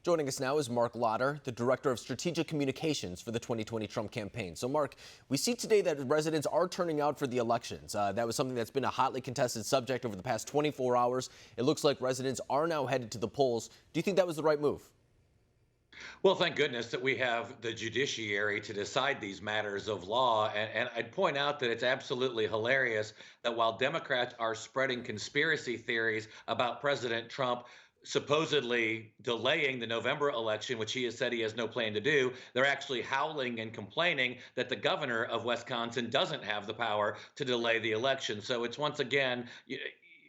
Joining us now is Marc Lotter, the Director of Strategic Communications for the 2020 Trump campaign. So, Marc, we see today that residents are turning out for the elections. That was something that's been a hotly contested subject over the past 24 hours. It looks like residents are now headed to the polls. Do you think that was the right move? Well, thank goodness that we have the judiciary to decide these matters of law. And I'd point out that it's absolutely hilarious that while Democrats are spreading conspiracy theories about President Trump supposedly delaying the November election, which he has said he has no plan to do, they're actually howling and complaining that the governor of Wisconsin doesn't have the power to delay the election. So it's once again,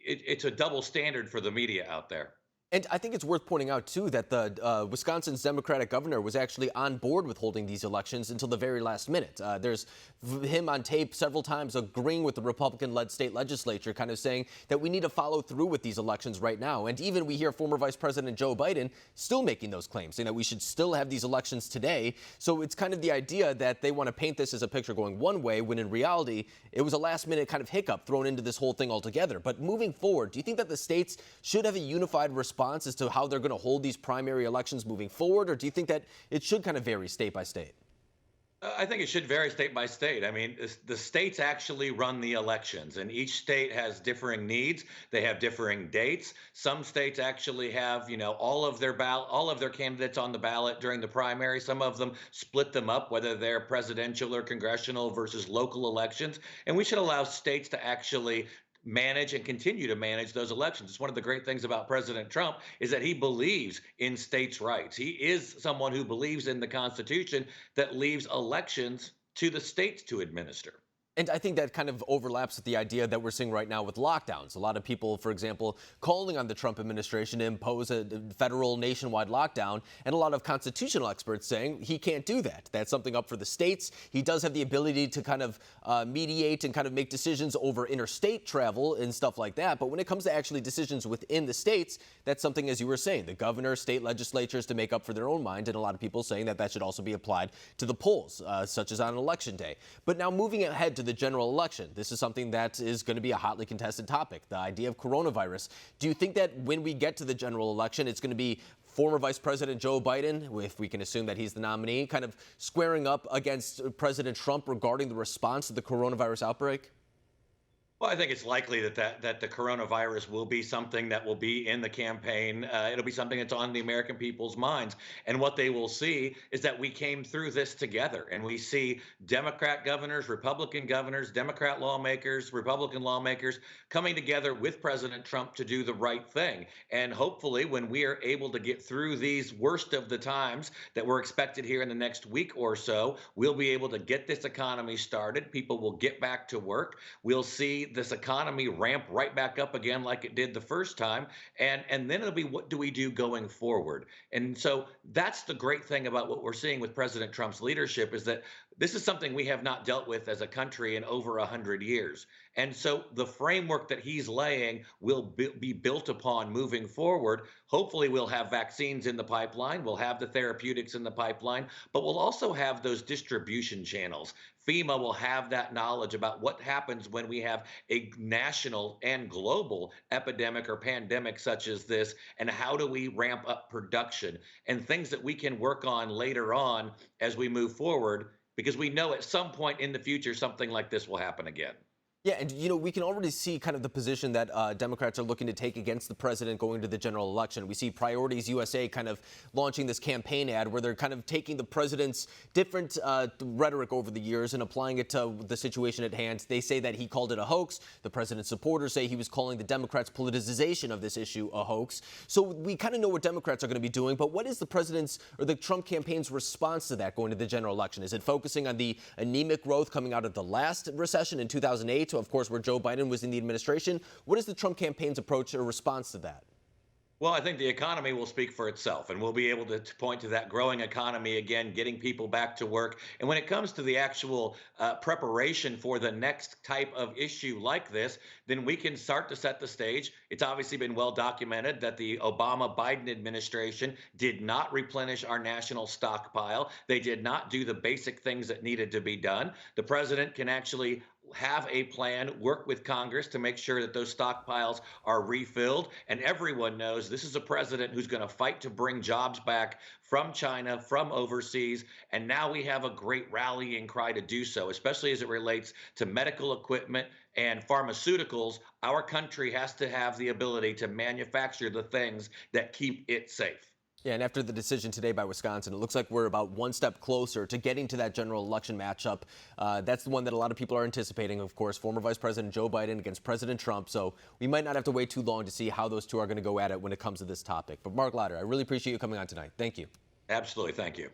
it's a double standard for the media out there. And I think it's worth pointing out, too, that the Wisconsin's Democratic governor was actually on board with holding these elections until the very last minute. There's him on tape several times agreeing with the Republican-led state legislature, kind of saying that we need to follow through with these elections right now. And even we hear former Vice President Joe Biden still making those claims, saying that we should still have these elections today. So it's kind of the idea that they want to paint this as a picture going one way, when in reality, it was a last-minute kind of hiccup thrown into this whole thing altogether. But moving forward, do you think that the states should have a unified response as to how they're going to hold these primary elections moving forward, or do you think that it should kind of vary state by state? I think it should vary state by state. I mean, the states actually run the elections, and each state has differing needs. They have differing dates. Some states actually have, all of their candidates on the ballot during the primary. Some of them split them up, whether they're presidential or congressional versus local elections. And we should allow states to actually manage and continue to manage those elections. It's one of the great things about President Trump is that he believes in states' rights. He is someone who believes in the Constitution that leaves elections to the states to administer. And I think that kind of overlaps with the idea that we're seeing right now with lockdowns. A lot of people, for example, calling on the Trump administration to impose a federal nationwide lockdown, and a lot of constitutional experts saying he can't do that. That's something up for the states. He does have the ability to kind of mediate and kind of make decisions over interstate travel and stuff like that. But when it comes to actually decisions within the states, that's something, as you were saying, the governor, state legislatures to make up for their own mind, and a lot of people saying that that should also be applied to the polls, such as on election day. But now moving ahead to the general election, this is something that is going to be a hotly contested topic, the idea of coronavirus. Do you think that when we get to the general election, it's going to be former Vice President Joe Biden, if we can assume that he's the nominee, kind of squaring up against President Trump regarding the response to the coronavirus outbreak? Well, I think it's likely that the coronavirus will be something that will be in the campaign. It'll be something that's on the American people's minds. And what they will see is that we came through this together. And we see Democrat governors, Republican governors, Democrat lawmakers, Republican lawmakers coming together with President Trump to do the right thing. And hopefully, when we are able to get through these worst of the times that we're expected here in the next week or so, we'll be able to get this economy started. People will get back to work. We'll see this economy ramp right back up again like it did the first time. And then it'll be, what do we do going forward? And so that's the great thing about what we're seeing with President Trump's leadership, is that this is something we have not dealt with as a country in over 100 years. And so the framework that he's laying will be built upon moving forward. Hopefully, we'll have vaccines in the pipeline. We'll have the therapeutics in the pipeline, but we'll also have those distribution channels. FEMA will have that knowledge about what happens when we have a national and global epidemic or pandemic such as this, and how do we ramp up production and things that we can work on later on as we move forward, because we know at some point in the future something like this will happen again. Yeah, and we can already see kind of the position that Democrats are looking to take against the president going to the general election. We see Priorities USA kind of launching this campaign ad where they're kind of taking the president's different rhetoric over the years and applying it to the situation at hand. They say that he called it a hoax. The president's supporters say he was calling the Democrats' politicization of this issue a hoax. So we kind of know what Democrats are going to be doing, but what is the president's or the Trump campaign's response to that going to the general election? Is it focusing on the anemic growth coming out of the last recession in 2008? Of course, where Joe Biden was in the administration. What is the Trump campaign's approach or response to that? Well, I think the economy will speak for itself, and we'll be able to point to that growing economy again, getting people back to work. And when it comes to the actual preparation for the next type of issue like this, then we can start to set the stage. It's obviously been well documented that the Obama-Biden administration did not replenish our national stockpile. They did not do the basic things that needed to be done. The president can actually have a plan, work with Congress to make sure that those stockpiles are refilled. And everyone knows this is a president who's going to fight to bring jobs back from China, from overseas. And now we have a great rallying cry to do so, especially as it relates to medical equipment and pharmaceuticals. Our country has to have the ability to manufacture the things that keep it safe. Yeah, and after the decision today by Wisconsin, it looks like we're about one step closer to getting to that general election matchup. That's the one that a lot of people are anticipating, of course, former Vice President Joe Biden against President Trump. So we might not have to wait too long to see how those two are going to go at it when it comes to this topic. But Marc Lotter, I really appreciate you coming on tonight. Thank you. Absolutely. Thank you.